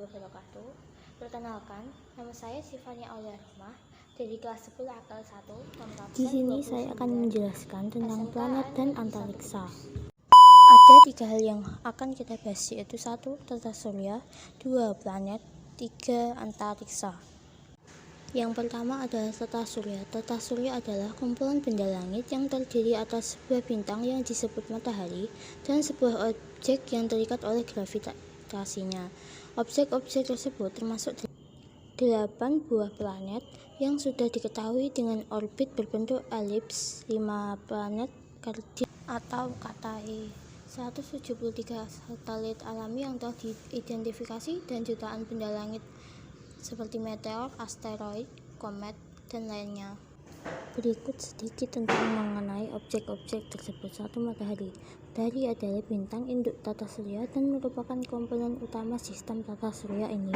wabarakatuh. Perkenalkan, nama saya Sifani Aulia-Rahmah dari kelas 10 akal 1. Di sini saya akan menjelaskan tentang planet dan antariksa. Ada 3 hal yang akan kita bahas, yaitu 1. Tata surya, 2. Planet, 3. Antariksa. Yang pertama adalah tata surya. Tata surya adalah kumpulan benda langit yang terdiri atas sebuah bintang yang disebut matahari dan sebuah objek yang terikat oleh gravitasinya. Objek-objek tersebut termasuk 8 buah planet yang sudah diketahui dengan orbit berbentuk elips, 5 planet kardinal atau KTE, 173 satelit alami yang telah diidentifikasi, dan jutaan benda langit seperti meteor, asteroid, komet, dan lainnya. Berikut sedikit tentang mengenai objek-objek tersebut. 1. Matahari. Matahari adalah bintang induk tata surya dan merupakan komponen utama sistem tata surya ini.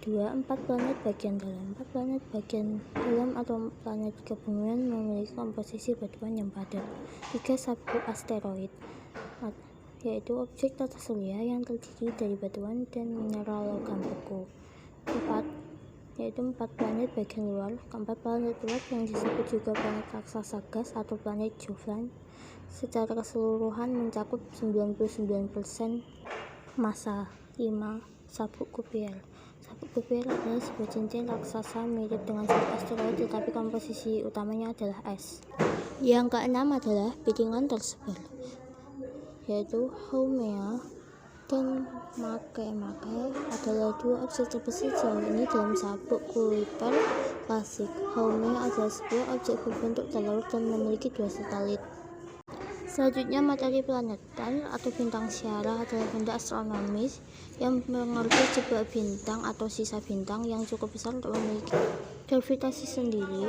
2. 4 planet bagian dalam. 4 planet bagian dalam atau planet kebumian memiliki komposisi batuan yang padat. 3. Sabuk asteroid, yaitu objek tata surya yang terdiri dari batuan dan mineral logam beku. 4. Yaitu 4 planet bagian luar. Keempat planet luar yang disebut juga planet raksasa gas atau planet Jovian secara keseluruhan mencakup 99% massa. 5. Sabuk Kuiper. Sabuk Kuiper adalah sebuah cincin raksasa mirip dengan sabuk asteroid, tetapi komposisi utamanya adalah es. Yang keenam adalah piringan tersebar, yaitu Haumea dan Makemake adalah 2 objek terbesar sejauh ini dalam sabuk Kuiper klasik. Haumea adalah sebuah objek berbentuk telur dan memiliki 2 satelit. Selanjutnya, materi planet. Planet atau bintang siara adalah benda astronomis yang mengorbit sebuah bintang atau sisa bintang yang cukup besar untuk memiliki gravitasi sendiri,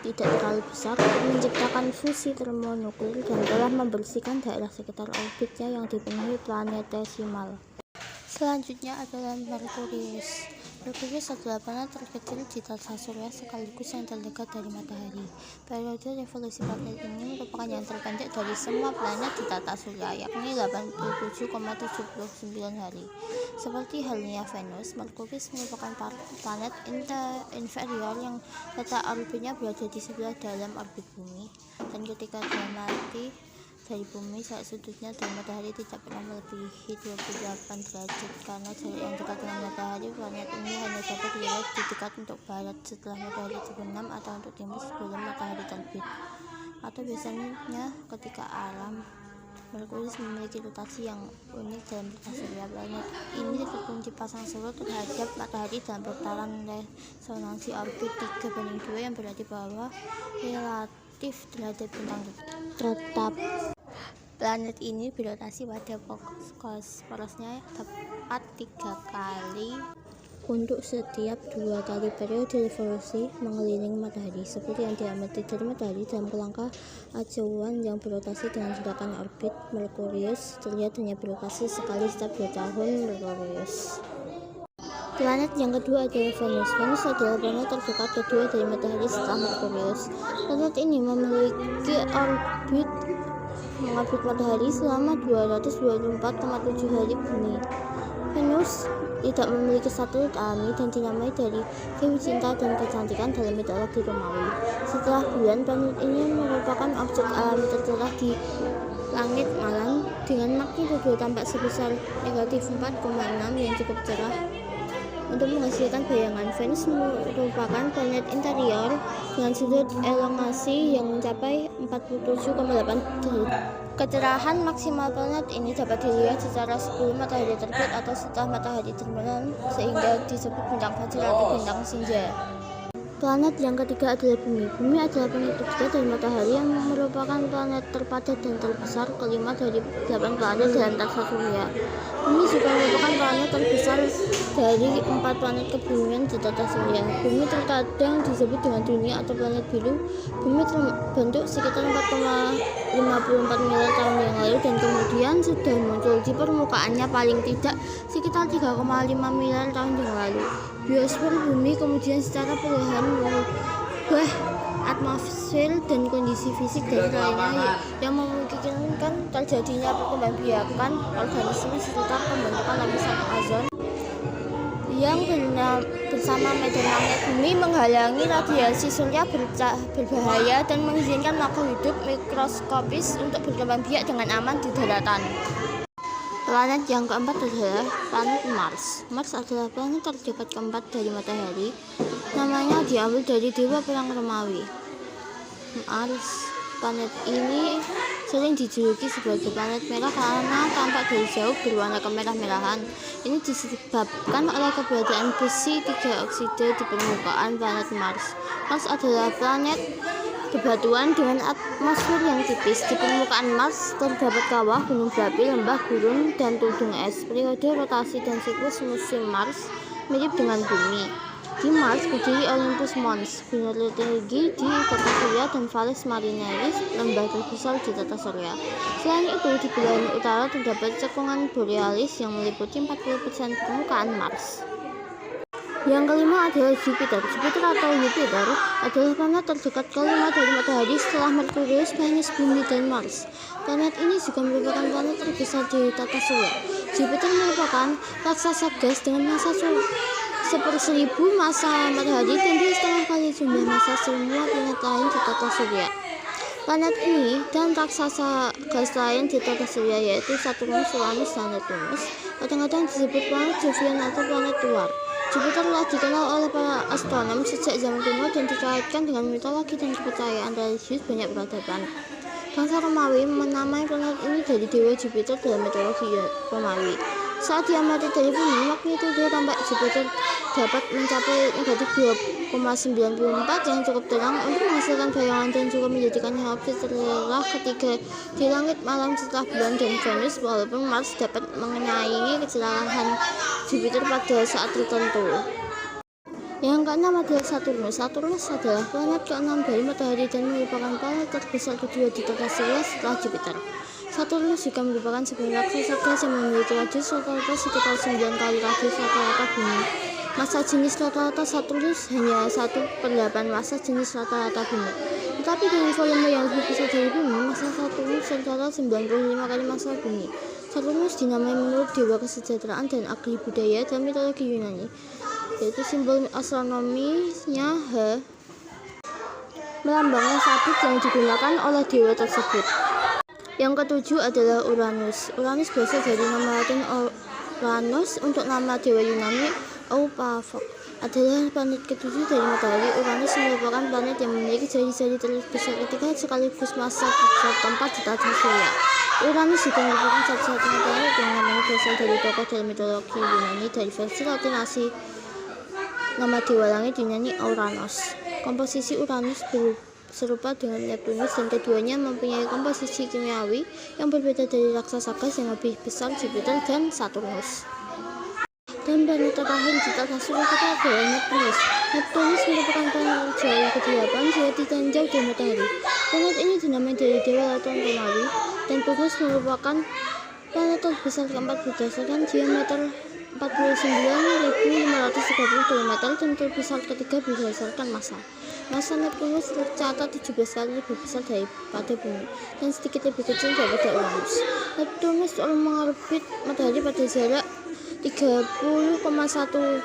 tidak terlalu besar untuk menciptakan fusi termonuklir, dan telah membersihkan daerah sekitar orbitnya yang dipenuhi planetesimal. Selanjutnya adalah Merkurius. Merkurius adalah planet terkecil di tata surya sekaligus yang terdekat dari matahari. Periode revolusi planet ini merupakan yang terpendek dari semua planet di tata surya, yakni 87,79 hari. Seperti halnya Venus, Merkurius merupakan planet inferior yang letak orbitnya berada di sebelah dalam orbit bumi, dan ketika dia mati dari bumi, saat sudutnya dari matahari tidak pernah melebihi 28 derajat. Karena jarak yang dekat dengan matahari, planet ini hanya dapat dilihat di dekat untuk barat setelah matahari terbenam atau untuk timur sebelum matahari terbit, atau biasanya ketika alam. Merkurius memiliki rotasi yang unik dalam tata surya. Planet ini terkunci pasang surut terhadap matahari dalam putaran resonansi orbit 3:2 yang berarti bahwa relatif terhadap bintang tetap. Planet ini berotasi pada porosnya tepat 3 kali untuk setiap 2 kali periode revolusi mengelilingi matahari, seperti yang diamati dari matahari dalam kerangka acuan yang berotasi dengan gerakan orbit. Merkurius terlihat hanya berotasi sekali setiap 2 tahun. Merkurius. Planet yang kedua adalah Venus. Venus adalah planet terdekat kedua dari matahari setelah Merkurius. Planet ini memiliki orbit mengorbit matahari selama 224,7 hari bumi. Venus tidak memiliki satelit alami dan dinamai dari dewi cinta dan kecantikan dalam mitologi Romawi. Setelah bulan, planet ini merupakan objek alami tercerah di langit malam dengan magnitudo tampak sebesar -4,6 yang cukup cerah untuk menghasilkan bayangan. Venus merupakan planet interior dengan sudut elongasi yang mencapai 47,8 derajat. Kecerahan maksimal planet ini dapat dilihat secara sebelum matahari terbit atau setelah matahari terbenam, sehingga disebut bintang fajar atau bintang senja. Planet yang ketiga adalah Bumi. Bumi adalah planet ketiga dari matahari yang merupakan planet terpadat dan terbesar kelima dari 8 planet dalam tata surya. Bumi juga merupakan planet terbesar dari 4 planet kebumian di tata surya. Bumi terkadang disebut dengan dunia atau planet biru. Bumi terbentuk sekitar 4,54 miliar tahun yang lalu dan kemudian sudah muncul di permukaannya paling tidak sekitar 3,5 miliar tahun yang lalu. Biosfer bumi kemudian secara perlahan mengubah atmosfer dan kondisi fisik dari lainnya yang memungkinkan terjadinya perkembangbiakan organisme serta pembentukan lapisan ozon yang bersama medan magnet bumi menghalangi radiasi surya berbahaya dan mengizinkan makhluk hidup mikroskopis untuk berkembang biak dengan aman di daratan. Planet yang keempat adalah planet Mars. Mars adalah planet terdekat keempat dari matahari. Namanya diambil dari dewa perang Romawi. Mars, planet ini sering dijuluki sebagai planet merah karena tampak dari jauh berwarna kemerah-merahan. Ini disebabkan oleh keberadaan besi 3 oksida di permukaan planet Mars. Mars adalah planet bebatuan dengan atmosfer yang tipis. Di permukaan Mars terdapat kawah, gunung berapi, lembah, gurun, dan tudung es. Periode rotasi dan siklus musim Mars mirip dengan bumi. Di Mars berdiri Olympus Mons, gunung tertinggi di tata surya, dan Valles Marineris, lembah terbesar di tata surya. Selain itu, di belahan utara terdapat cekungan borealis yang meliputi 40% permukaan Mars. Yang kelima adalah Jupiter. Jupiter atau Jupiter adalah planet terdekat kelima dari matahari setelah Merkurius, Venus, Bumi, dan Mars. Planet ini juga merupakan planet terbesar di tata surya. Jupiter merupakan raksasa gas dengan massa 1/1000 massa matahari dan 2,5 kali jumlah massa semua planet lain di tata surya. Planet ini dan raksasa gas lain di tata surya yaitu Saturnus, Uranus, dan Neptunus kadang-kadang disebut planet Jovian atau planet luar. Jupiter telah dikenal oleh para astronom sejak zaman kuno dan dikaitkan dengan mitologi dan kepercayaan religius banyak peradaban. Bangsa Romawi menamai planet ini dari dewa Jupiter dalam mitologi Romawi. Saat diamati dari bumi, magnitudo tampak Jupiter dapat mencapai negatif 2,94 yang cukup terang untuk menghasilkan bayangan dan juga menjadikannya objek terlarang ketiga di langit malam setelah bulan dan Venus, walaupun Mars dapat mengenai kecelakaan Jupiter pada saat tertentu. Yang keenam adalah Saturnus. Saturnus adalah planet keenam dari matahari dan merupakan planet terbesar kedua di tata surya setelah Jupiter. Saturnus juga merupakan sebuah raksasa gas yang memiliki radius rata-rata sekitar 9 kali radius rata-rata bumi. Massa jenis rata-rata Saturnus hanya 1/8 massa jenis rata-rata bumi. Tetapi dengan volume yang lebih besar dari bumi, massa Saturnus rata-rata 95 kali massa bumi. Saturnus dinamai menurut dewa kesejahteraan dan agri budaya dalam mitologi Yunani, yaitu simbol astronominya H, melambangkan sabit yang digunakan oleh dewa tersebut. Yang ketujuh adalah Uranus. Uranus berasal dari nama Latin Uranus untuk nama dewa Yunani Oupavok. Adalah planet ketujuh dari matahari. Uranus merupakan planet yang memiliki jari-jari terbesar ketiga sekaligus massa terbesar keempat di tata surya. Uranus juga merupakan satu-satunya planet yang namanya berasal dari tokoh dalam mitologi Yunani dari versi Latinasi nama dewa langit Yunani Uranus. Komposisi Uranus serupa dengan Neptunus dan keduanya mempunyai komposisi kimiawi yang berbeda dari raksasa gas yang lebih besar Jupiter dan Saturnus. Dan planet terakhir di tata surya kita adalah Neptunus. Neptunus merupakan planet jauh ke-8 jika ditinjau dari matahari. Planet ini dinamai dari dewa Latin Romawi, dan Neptunus merupakan planet terbesar keempat berdasarkan diameter 49.530 km dan terbesar ketiga berdasarkan massa. Massa Neptunus tercatat 17 kali lebih besar daripada bumi dan sedikit lebih kecil daripada Uranus. Neptunus mengorbit matahari pada jarak 30,1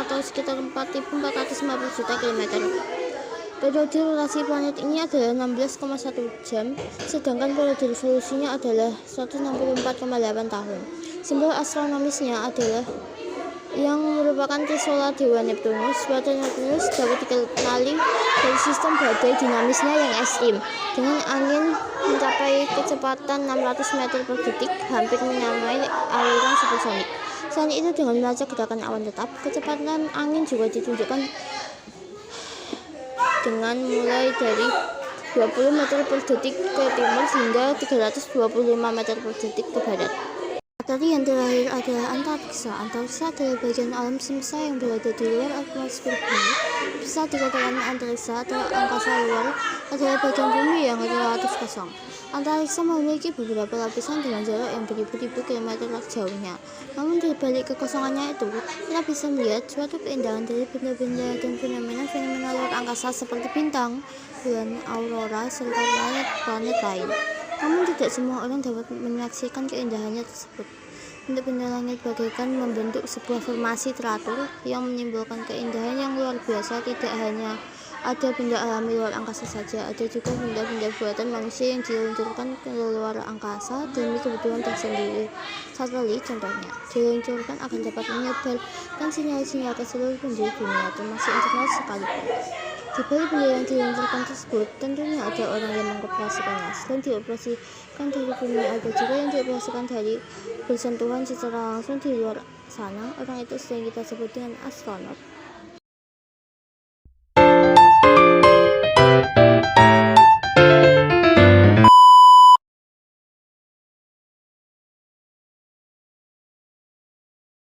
atau sekitar 4.450 juta kilometer. Periode rotasi planet ini adalah 16,1 jam, sedangkan periode revolusinya adalah 164,8 tahun. Simbol astronomisnya adalah yang merupakan trisola dewa Neptunus. Pada Neptunus dapat dikenali dari sistem badai dinamisnya yang ekstrim, dengan angin mencapai kecepatan 600 meter per detik, hampir menyamai aliran supersonik. Selain itu, dengan melacak gerakan awan tetap, kecepatan angin juga ditunjukkan dengan mulai dari 20 meter per detik ke timur hingga 325 meter per detik ke barat. Materi yang terakhir adalah antariksa. Antariksa adalah bagian alam semesta yang berada di luar atmosfer bumi. Bisa dikatakan antariksa atau angkasa luar adalah bagian bumi yang relatif kosong. Antariksa memiliki beberapa lapisan dengan jarak yang beribu-ribu kilometer jauhnya. Namun di balik kekosongannya itu, kita bisa melihat suatu keindahan dari benda-benda dan fenomena-fenomena luar angkasa seperti bintang, bulan, aurora, serta planet-planet lain. Namun tidak semua orang dapat menyaksikan keindahannya tersebut. Benda-benda langit bagaikan membentuk sebuah formasi teratur yang menimbulkan keindahan yang luar biasa. Tidak hanya ada benda alami luar angkasa saja, ada juga benda-benda buatan manusia yang diluncurkan ke luar angkasa demi kebutuhan tersendiri. Satelit contohnya, diluncurkan agar dapat menyebarkan sinyal-sinyal ke seluruh penjuru dunia, termasuk internet sekalipun. Di balik benda yang diluncurkan tersebut, tentunya ada orang yang mengoperasikannya. Selain dioperasikan dari bumi, ada juga yang dioperasikan dari bersentuhan secara langsung di luar sana. Orang itu sering kita sebut dengan astronot.